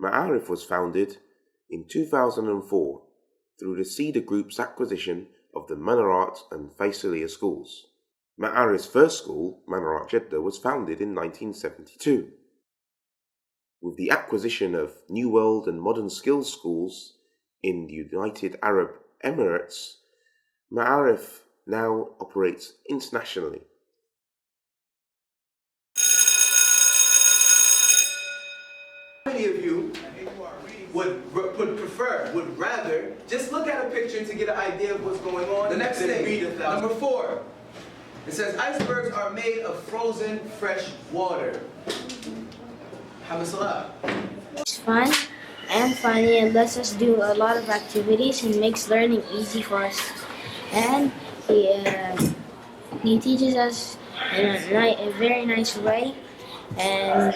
Maarif was founded in 2004 through the Cedar Group's acquisition of the Manarat and Faisaliya schools. Maarif's first school, Manarat Jeddah, was founded in 1972. With the acquisition of New World and Modern Skills schools in the United Arab Emirates, Maarif now operates internationally. How many of you would rather just look at a picture to get an idea of what's going on? The next thing, number 4. It says icebergs are made of frozen fresh water. It's fun and funny and lets us do a lot of activities and makes learning easy for us. And he teaches us in a very nice way. And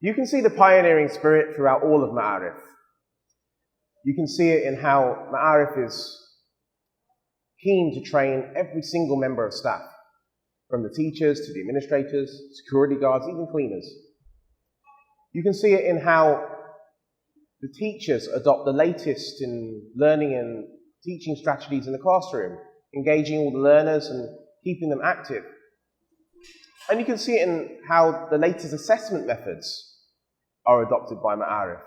you can see the pioneering spirit throughout all of Maarif. You can see it in how Maarif is keen to train every single member of staff, from the teachers to the administrators, security guards, even cleaners. You can see it in how the teachers adopt the latest in learning and teaching strategies in the classroom, engaging all the learners and keeping them active. And you can see it in how the latest assessment methods are adopted by Maarif,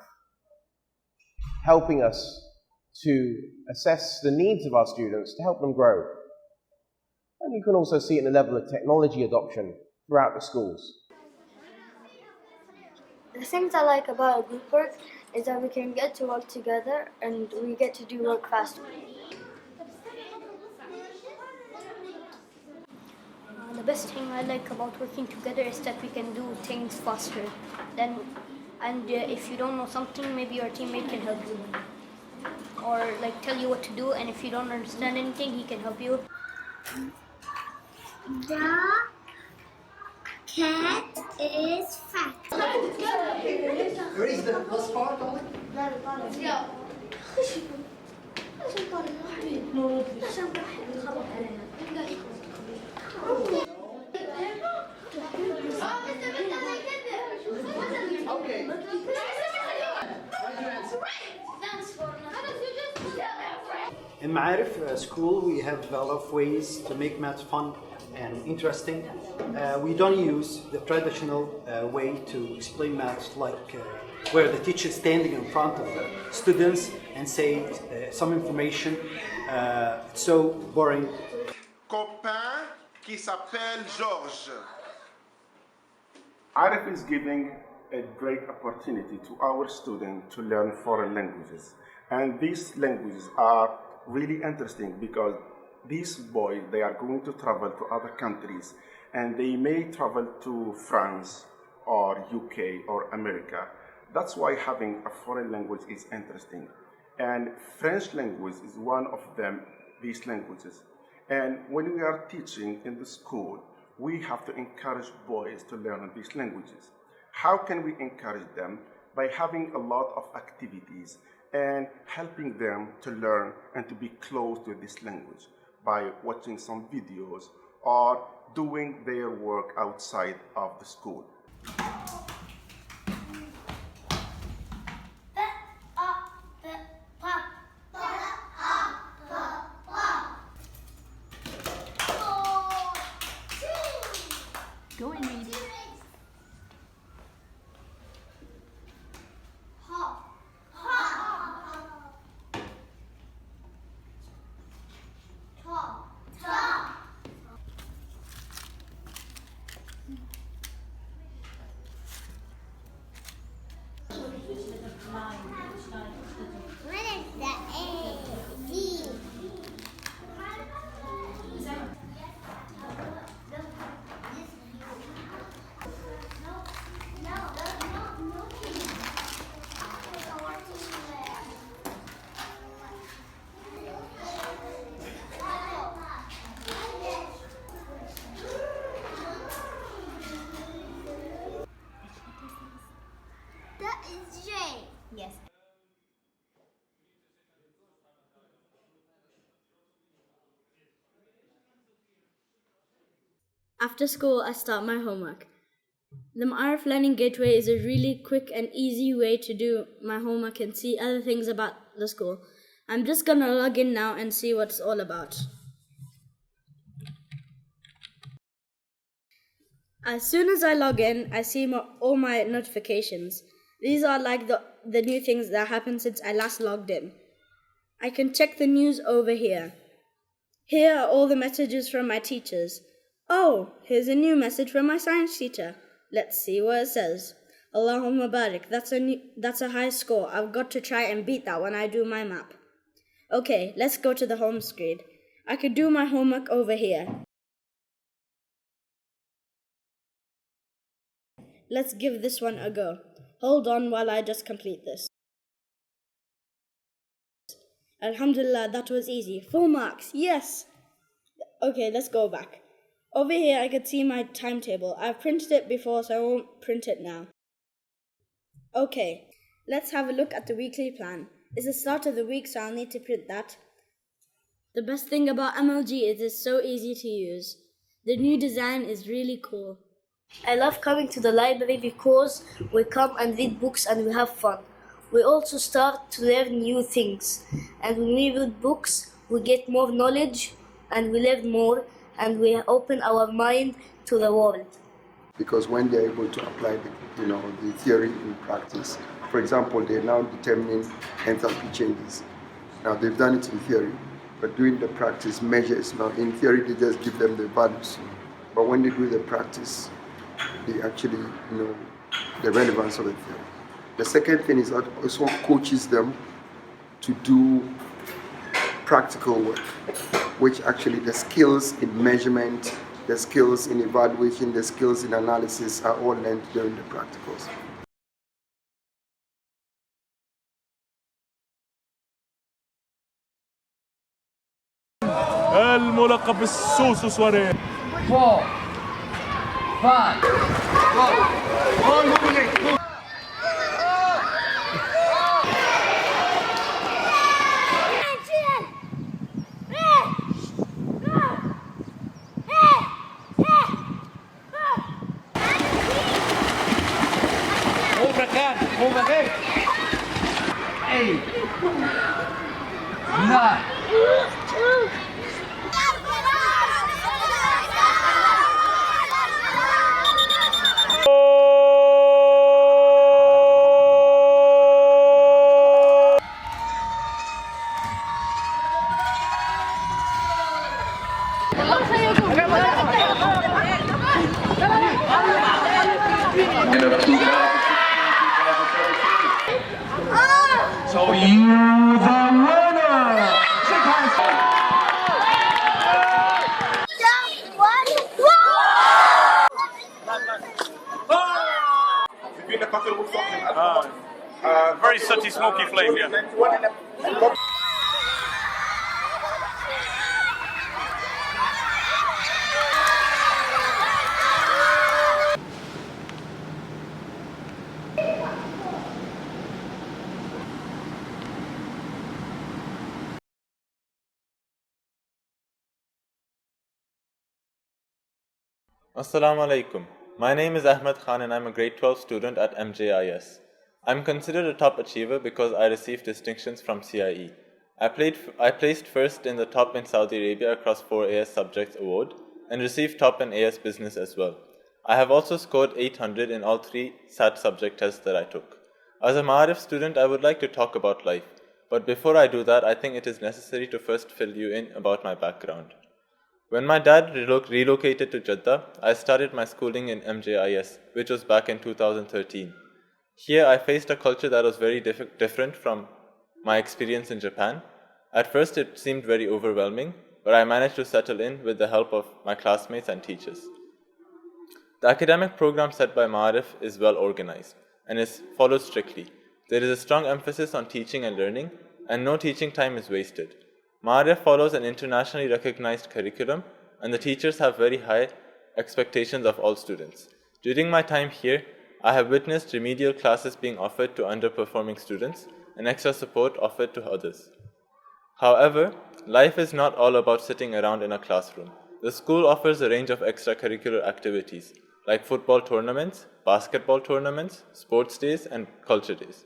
helping us to assess the needs of our students to help them grow. And you can also see it in the level of technology adoption throughout the schools. the things I like about group work is that we can get to work together and we get to do work faster. The best thing I like about working together is that we can do things faster. If you don't know something, maybe your teammate can help you. Or tell you what to do, and if you don't understand anything, he can help you. The cat is fat. Erase the first part only? Yeah. Okay. In Maarif school, we have a lot of ways to make math fun and interesting. We don't use the traditional way to explain math, where the teacher is standing in front of the students and say some information. It's so boring. Copain qui s'appelle Georges. Arif is giving a great opportunity to our students to learn foreign languages. And these languages are really interesting because these boys, they are going to travel to other countries and they may travel to France or UK or America. That's why having a foreign language is interesting. And French language is one of them, these languages. And when we are teaching in the school, we have to encourage boys to learn these languages. How can we encourage them? By having a lot of activities and helping them to learn and to be close to this language by watching some videos or doing their work outside of the school. Go and read it. That is J. Yes. After school, I start my homework. The Maarif Learning Gateway is a really quick and easy way to do my homework and see other things about the school. I'm just gonna log in now and see what it's all about. As soon as I log in, I see all my notifications. These are like the new things that happened since I last logged in. I can check the news over here. Here are all the messages from my teachers. Oh, here's a new message from my science teacher. Let's see what it says. Allahumma barik, that's a high score. I've got to try and beat that when I do my map. Okay, let's go to the home screen. I could do my homework over here. Let's give this one a go. Hold on while I just complete this. Alhamdulillah, that was easy. Full marks, yes! Okay, let's go back. Over here I could see my timetable. I've printed it before, so I won't print it now. Okay, let's have a look at the weekly plan. It's the start of the week, so I'll need to print that. The best thing about MLG is it's so easy to use. The new design is really cool. I love coming to the library because we come and read books and we have fun. We also start to learn new things. And when we read books, we get more knowledge and we learn more and we open our mind to the world. Because when they're able to apply the theory in practice, for example, they're now determining enthalpy changes. Now they've done it in theory, but doing the practice measures. Now in theory, they just give them the values. But when they do the practice, they actually know the relevance of the theory. The second thing is that also coaches them to do practical work, which actually the skills in measurement, the skills in evaluation, the skills in analysis are all learned during the practicals. الملقب بالسوس سواري 4 5 go. Over there. 8 9 So you the winner! Very sooty, smoky flame, yeah. Assalamu alaikum. My name is Ahmed Khan and I'm a grade 12 student at MJIS. I'm considered a top achiever because I received distinctions from CIE. I placed first in the top in Saudi Arabia across 4 AS subjects award and received top in AS business as well. I have also scored 800 in all 3 SAT subject tests that I took. As a Maarif student, I would like to talk about life. But before I do that, I think it is necessary to first fill you in about my background. When my dad relocated to Jeddah, I started my schooling in MJIS, which was back in 2013. Here, I faced a culture that was very different from my experience in Japan. At first, it seemed very overwhelming, but I managed to settle in with the help of my classmates and teachers. The academic program set by Maarif is well organized and is followed strictly. There is a strong emphasis on teaching and learning, and no teaching time is wasted. Maarif follows an internationally recognized curriculum, and the teachers have very high expectations of all students. During my time here, I have witnessed remedial classes being offered to underperforming students and extra support offered to others. However, life is not all about sitting around in a classroom. The school offers a range of extracurricular activities. like football tournaments, basketball tournaments, sports days, and culture days.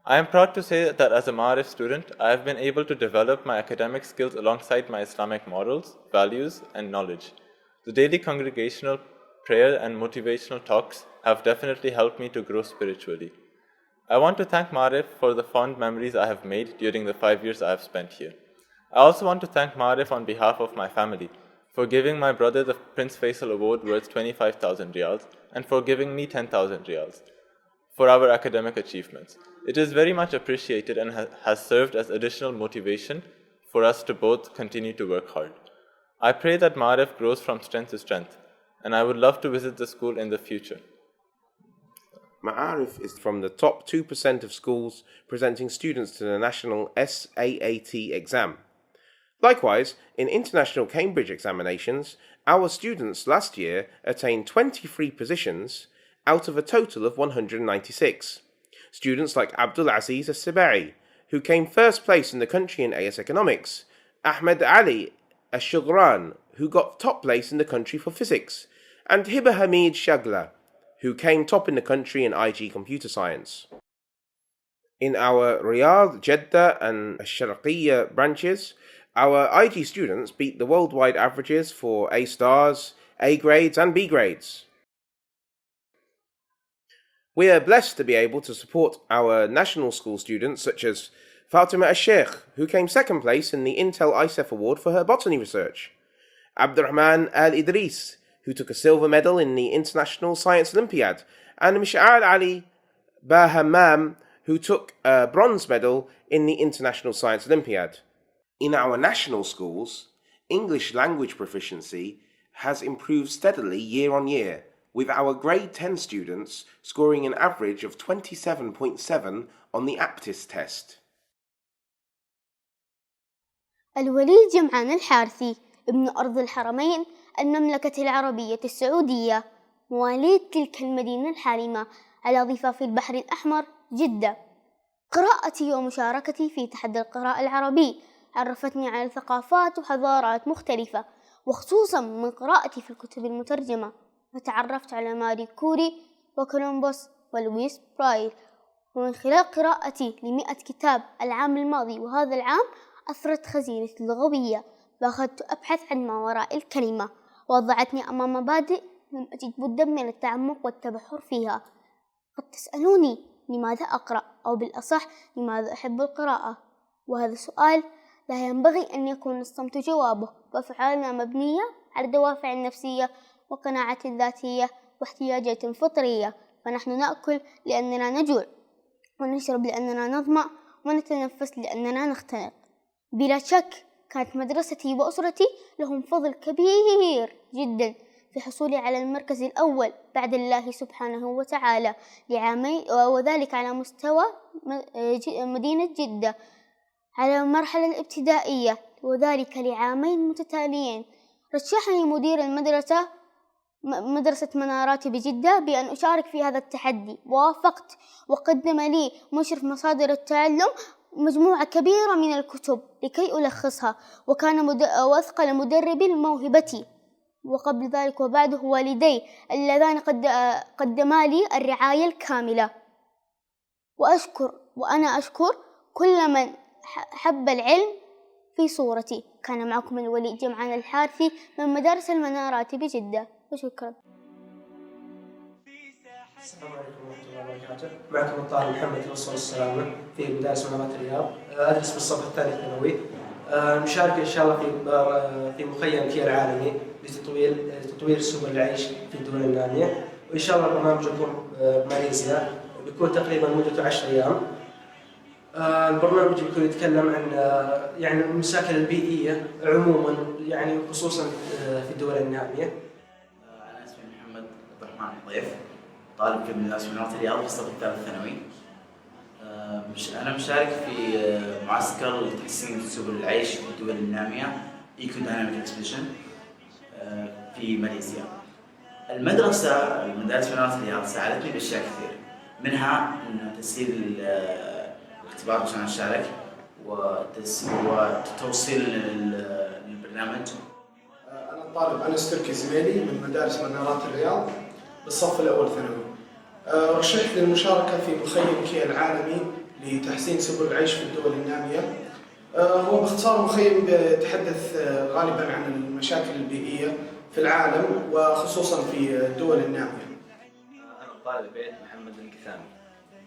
I am proud to say that as a Maarif student, I have been able to develop my academic skills alongside my Islamic morals, values, and knowledge. The daily congregational prayer and motivational talks have definitely helped me to grow spiritually. I want to thank Maarif for the fond memories I have made during the 5 years I have spent here. I also want to thank Maarif on behalf of my family for giving my brother the Prince Faisal Award worth 25,000 riyals and for giving me 10,000 riyals for our academic achievements. It is very much appreciated and has served as additional motivation for us to both continue to work hard. I pray that Maarif grows from strength to strength, and I would love to visit the school in the future. Maarif is from the top 2% of schools presenting students to the national SAAT exam. Likewise, in international Cambridge examinations, our students last year attained 23 positions out of a total of 196. Students like Abdul Aziz As-Sibai, who came first place in the country in AS Economics, Ahmed Ali Ash-Shughran, who got top place in the country for physics, and Hiba Hamid Shagla, who came top in the country in IG Computer Science. In our Riyadh, Jeddah and Ash-Sharqiyya branches, our IG students beat the worldwide averages for A stars, A grades and B grades. We are blessed to be able to support our national school students such as Fatima Al-Sheikh, who came second place in the Intel ISEF Award for her botany research, Abdurrahman Al-Idris, who took a silver medal in the International Science Olympiad, and Mish'al Ali Bahammam, who took a bronze medal in the International Science Olympiad. In our national schools, English language proficiency has improved steadily year on year, with our grade 10 students scoring an average of 27.7 on the APTIS test. الوليد جمعان الحارثي ابن أرض الحرمين المملكة العربية السعودية، مواليد تلك المدينة الحالمة على ضفاف البحر الأحمر جدة. قراءتي ومشاركتي في تحدي القراءة العربي عرفتني على ثقافات وحضارات مختلفة، وخصوصا من قراءتي في الكتب المترجمة، فتعرفت على ماري كوري وكولومبوس ولويس برايل. ومن خلال قراءتي ل100 كتاب العام الماضي وهذا العام أثرت خزينتي اللغوية، فأخذت أبحث عن ما وراء الكلمة، ووضعتني أمام مبادئ لم أجد بدا من التعمق والتبحر فيها. قد تسألوني لماذا أقرأ، أو بالأصح لماذا أحب القراءة؟ وهذا سؤال لا ينبغي أن يكون الصمت جوابه، فأفعالنا مبنية على دوافع نفسية وقناعات ذاتية واحتياجات فطرية. فنحن نأكل لأننا نجوع، ونشرب لأننا نظمأ، ونتنفس لأننا نختنق. بلا شك كانت مدرستي وأسرتي لهم فضل كبير جدا في حصولي على المركز الأول بعد الله سبحانه وتعالى لعامين، وذلك على مستوى مدينة جدة على المرحلة الابتدائية، وذلك لعامين متتاليين. رشحني مدير المدرسة مدرسة منارات بجدة بأن أشارك في هذا التحدي، ووافقت، وقدم لي مشرف مصادر التعلم مجموعة كبيرة من الكتب لكي ألخصها، وكان وأثقل مدربي موهبتي. وقبل ذلك وبعده والدي اللذان قدما لي الرعاية الكاملة. وأنا أشكر كل من حب العلم في صورتي. كان معكم الوليد جمعان الحارثي من مدارس المنارات بجدة، وشكرا. السلام عليكم ورحمة الله وبركاته. معكم الطالب محمد توصل السلامة في مدارس منارات الرياض، أدرس بالصف الثاني الثانوي. نشارك إن شاء الله في مخيم كيا العالمي لتطوير سبل العيش في الدول النامية، وإن شاء الله البرنامج يكون بماليزيا، بيكون تقريبا مدته 10 أيام. البرنامج بيكون يتكلم عن يعني المشاكل البيئية عموما، يعني خصوصا في الدول النامية. أنا اسمي محمد عبد الرحمن حضيف، طالب في مدارس منارة الرياض في الصف الثالث الثانوي. أنا مشارك في معسكر لتحسين سبل العيش في الدول النامية إيكو دايناميك إكسبيديشن في ماليزيا. المدرسة مدارس منارة الرياض ساعدتني بأشياء كثير، منها إنه تسهيل الاختبار عشان أشارك، وتوصيل للبرنامج. أنا الطالب أنس تركي زميلي من مدارس منارات الرياض. بالصف الأول ثانوي. رشحت للمشاركة في مخيم كيا العالمي لتحسين سبل العيش في الدول النامية. هو باختصار مخيم بيتحدث غالبا عن المشاكل البيئية في العالم وخصوصا في الدول النامية. أنا طالب بيت محمد القثامي،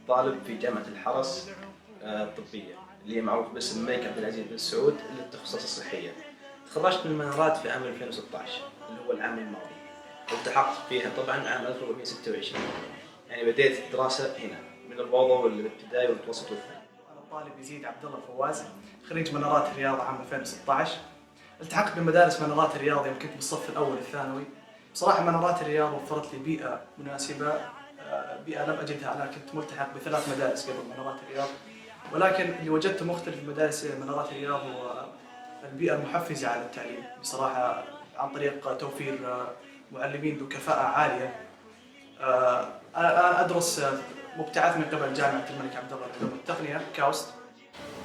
طالب في جامعة الحرس الطبية اللي هي معروف باسم الملك عبد العزيز بن سعود للتخصصات الصحية. تخرجت من المنارات في عام 2016 اللي هو العام الماضي، والتحقت فيها طبعا عام 1426. يعني بديت الدراسة هنا من الروضة والابتدائي والمتوسط والثانوي. أنا طالب يزيد عبد الله فواز، خريج منارات الرياض عام 2016. التحقت بمدارس منارات الرياض يوم كنت بالصف الأول الثانوي. بصراحة منارات الرياض وفرت لي بيئة مناسبة، بيئة لم أجدها. أنا كنت ملتحق ب3 مدارس قبل منارات الرياض، ولكن اللي وجدته مختلف في مدارس منارات الرياض هو البيئة المحفزة على التعليم بصراحة، عن طريق توفير معلمين ذو كفاءة عالية. أنا أدرس مبتعث من قبل جامعة الملك عبد الله للعلوم والتقنية كاوست.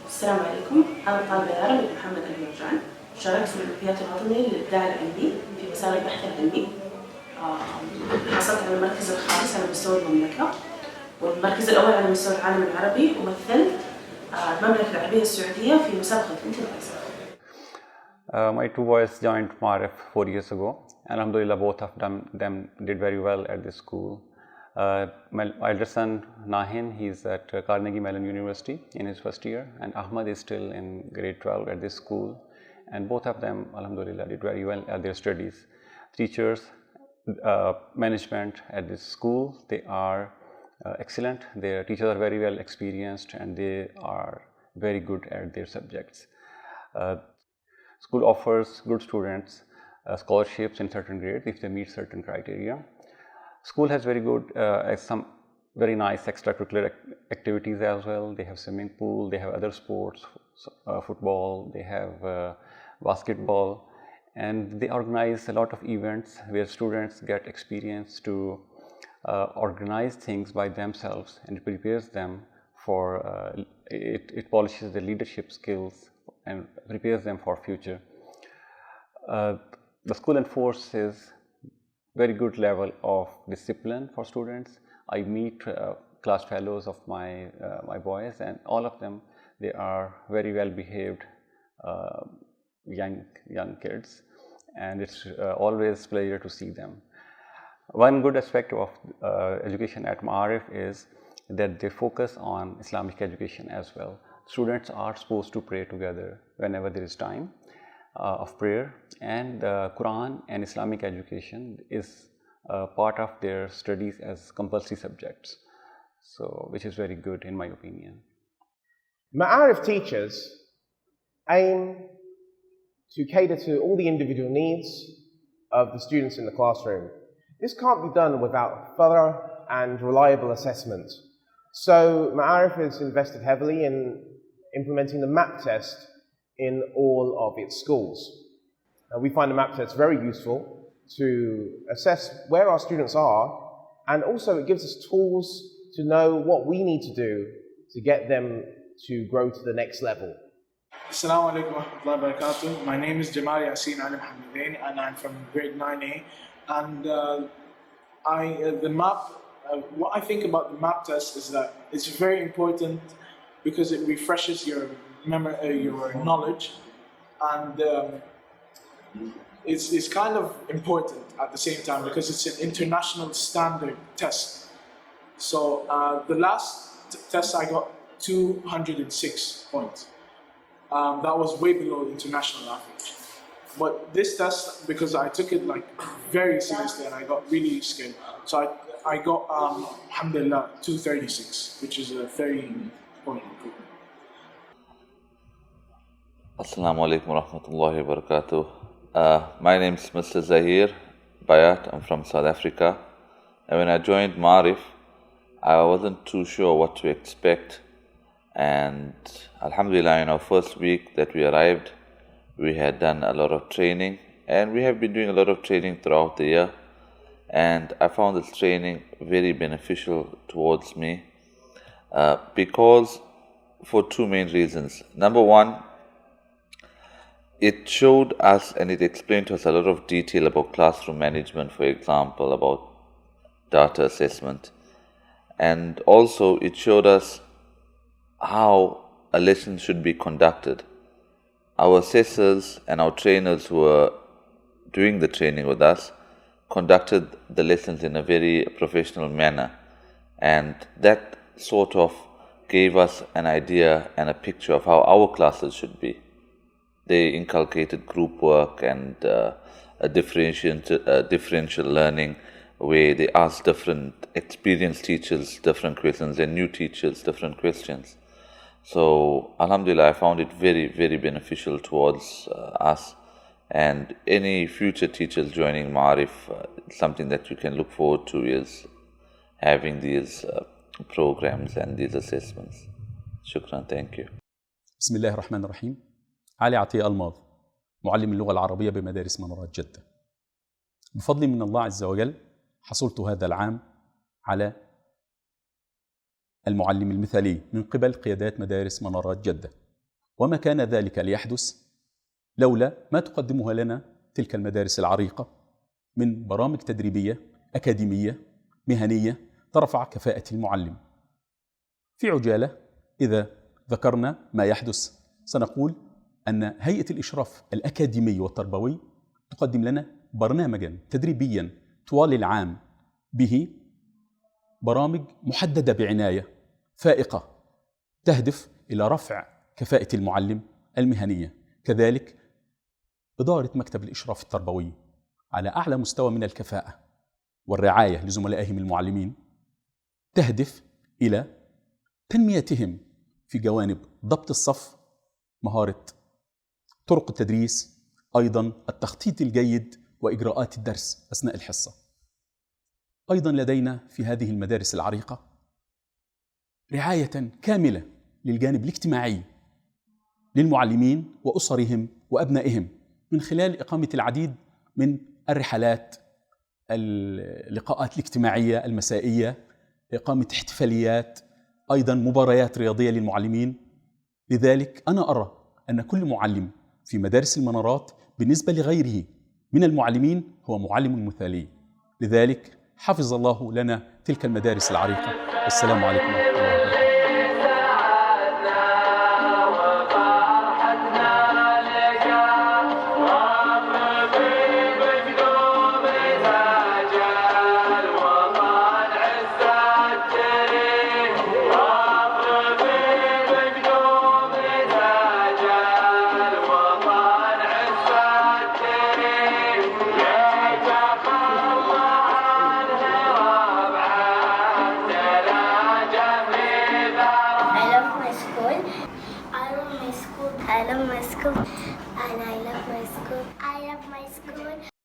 السلام عليكم، أنا طالبة العربي محمد المرجان. شاركت في الأولمبياد الوطني للإبداع العلمي في مسار البحث العلمي. حصلت على المركز الخامس على مستوى المملكة، والمركز الأول على مستوى العالم العربي، ومثلت المملكة العربية السعودية في مسابقة انترفايس. My 2 boys joined Maarif 4 years ago, and alhamdulillah both of them did very well at this school. My elder son Nahin, he's at Carnegie Mellon University in his first year, and Ahmad is still in grade 12 at this school, and both of them alhamdulillah did very well at their studies. Teachers, management at this school, they are excellent. Their teachers are very well experienced and they are very good at their subjects. School offers good students scholarships in certain grades if they meet certain criteria. School has very good some very nice extracurricular activities as well. They have swimming pool, they have other sports, football, they have basketball, and they organize a lot of events where students get experience to organize things by themselves, and it prepares them for it polishes their leadership skills and prepares them for future. The school enforces very good level of discipline for students. I meet class fellows of my boys, and all of them, they are very well behaved young kids, and it's always pleasure to see them. One good aspect of education at Maarif is that they focus on Islamic education as well. Students are supposed to pray together whenever there is time of prayer, and Quran and Islamic education is part of their studies as compulsory subjects, so which is very good in my opinion. Maarif teachers aim to cater to all the individual needs of the students in the classroom. This can't be done without thorough and reliable assessment. So Maarif has invested heavily in implementing the MAP test in all of its schools. We find the MAP test very useful to assess where our students are, and also it gives us tools to know what we need to do to get them to grow to the next level. Assalamu alaikum wa rahmatullahi wa barakatuh. My name is Jamal Yassin Ali Mohammedain, and I'm from grade 9A. And what I think about the MAP test is that it's very important because it refreshes your knowledge, and it's kind of important at the same time because it's an international standard test. So the last test I got 206 points. That was way below the international average. But this test, because I took it like very seriously and I got really scared, so I got alhamdulillah 236, which is a 30-point improvement. Assalamu alaikum wa rahmatullahi wa barakatuh. My name is Mr. Zahir Bayat. I'm from South Africa. And when I joined Maarif, I wasn't too sure what to expect. And alhamdulillah, in our first week that we arrived, we had done a lot of training, and we have been doing a lot of training throughout the year. And I found this training very beneficial towards me because for 2 main reasons. Number one, it showed us and it explained to us a lot of detail about classroom management, for example, about data assessment. And also it showed us how a lesson should be conducted. Our assessors and our trainers who were doing the training with us conducted the lessons in a very professional manner, and that sort of gave us an idea and a picture of how our classes should be. They inculcated group work and a differential learning, where they asked different experienced teachers different questions and new teachers different questions. So Alhamdulillah, I found it very, very beneficial towards us, and any future teachers joining Maarif, something that you can look forward to is having these programs and these assessments. Shukran, thank you. بسم الله الرحمن الرحيم. علي عطية الماض، معلم اللغة العربية بمدارس منارات جدة. بفضل من الله عز وجل حصلت هذا العام على المعلم المثالي من قبل قيادات مدارس منارات جدة، وما كان ذلك ليحدث لولا ما تقدمها لنا تلك المدارس العريقة من برامج تدريبية أكاديمية مهنية ترفع كفاءة المعلم. في عجالة إذا ذكرنا ما يحدث سنقول أن هيئة الإشراف الأكاديمي والتربوي تقدم لنا برنامجا تدريبيا طوال العام به برامج محددة بعناية فائقة تهدف إلى رفع كفاءة المعلم المهنية. كذلك إدارة مكتب الإشراف التربوي على أعلى مستوى من الكفاءة والرعاية لزملائهم المعلمين تهدف إلى تنميتهم في جوانب ضبط الصف، مهارة طرق التدريس، أيضا التخطيط الجيد وإجراءات الدرس أثناء الحصة. أيضا لدينا في هذه المدارس العريقة رعاية كاملة للجانب الاجتماعي للمعلمين وأسرهم وأبنائهم من خلال إقامة العديد من الرحلات، اللقاءات الاجتماعية المسائية، إقامة احتفاليات، أيضا مباريات رياضية للمعلمين. لذلك أنا أرى أن كل معلم في مدارس المنارات بالنسبة لغيره من المعلمين هو معلم مثالي. لذلك حفظ الله لنا تلك المدارس العريقة. والسلام عليكم ورحمة الله وبركاته. I love my school and I love my school. I love my school.